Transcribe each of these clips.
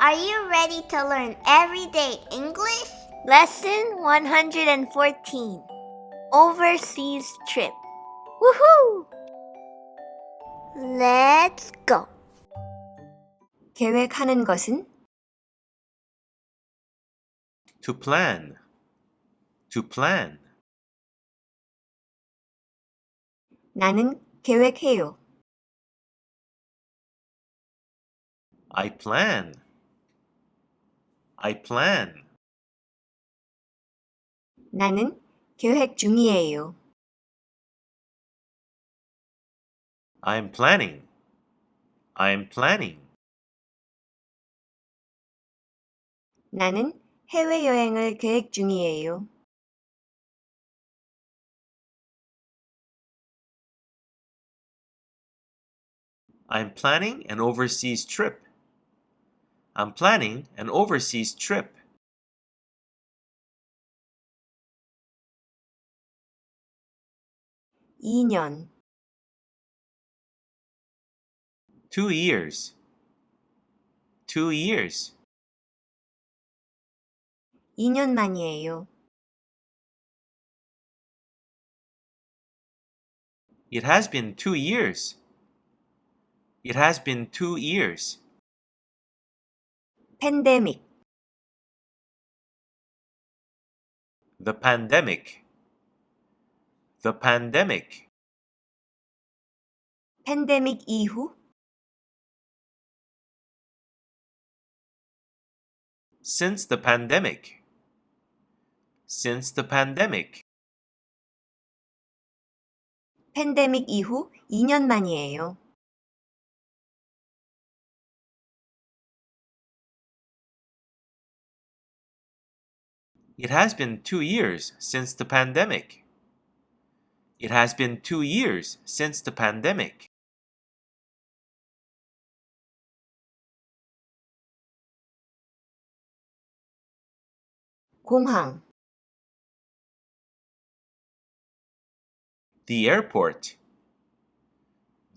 Are you ready to learn everyday English? Lesson 114. Overseas trip. Woohoo! Let's go. 계획하는 것은 To plan. To plan. 나는 계획해요. I plan. I plan. 나는 계획 중이에요. I'm planning. I'm planning. 나는 해외여행을 계획 중이에요. I'm planning an overseas trip. I'm planning an overseas trip. 2년, 2 years. 2 years. 2년 만이에요. It has been 2 years. It has been 2 years. 팬데믹, The pandemic. The pandemic. 팬데믹 이후 Since the pandemic. Since the pandemic. 팬데믹 이후 2년 만이에요. It has been 2 years since the pandemic. It has been 2 years since the pandemic. 공항, The airport.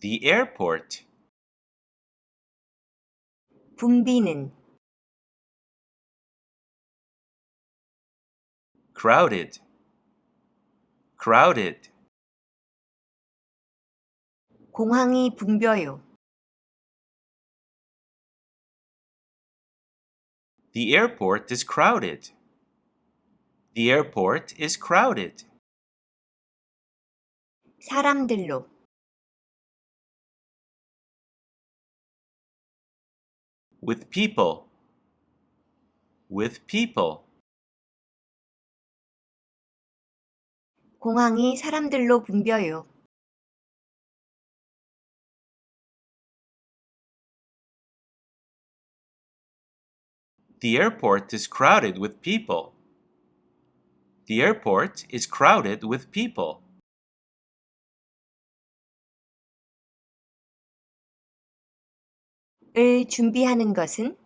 The airport. 붐비는 Crowded. Crowded. 공항이 붐벼요. The airport is crowded. The airport is crowded. 사람들로 With people. With people. 공항이 사람들로 붐벼요. The airport is crowded with people. The airport is crowded with people. 을 준비하는 것은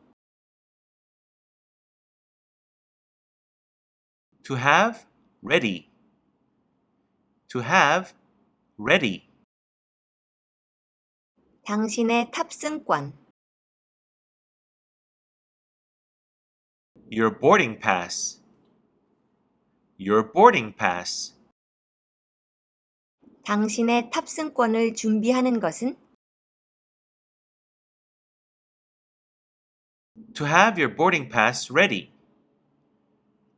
To have, ready. To have, ready. 당신의 탑승권, Your boarding pass. Your boarding pass. 당신의 탑승권을 준비하는 것은 To have your boarding pass ready.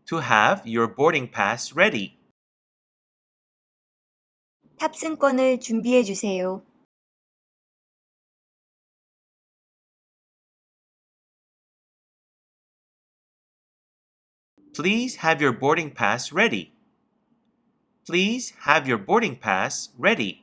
To have your boarding pass ready. 탑승권을 준비해 주세요. Please have your boarding pass ready. Please have your boarding pass ready.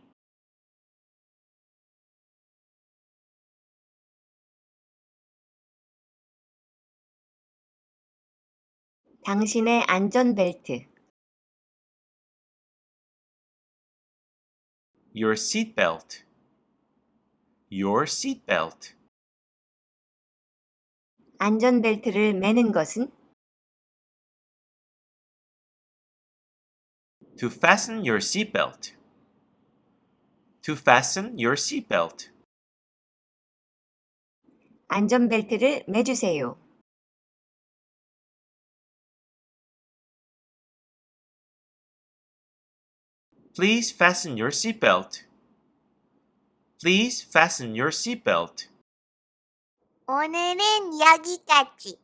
당신의 안전벨트, Your seatbelt. Your seatbelt. 안전벨트를 매는 것은 To fasten your seatbelt. To fasten your seatbelt. 안전벨트를 매주세요. Please fasten your seatbelt. Please fasten your seatbelt. 오늘은 여기까지.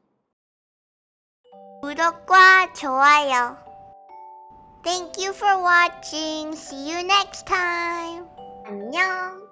구독과 좋아요. Thank you for watching. See you next time. 안녕.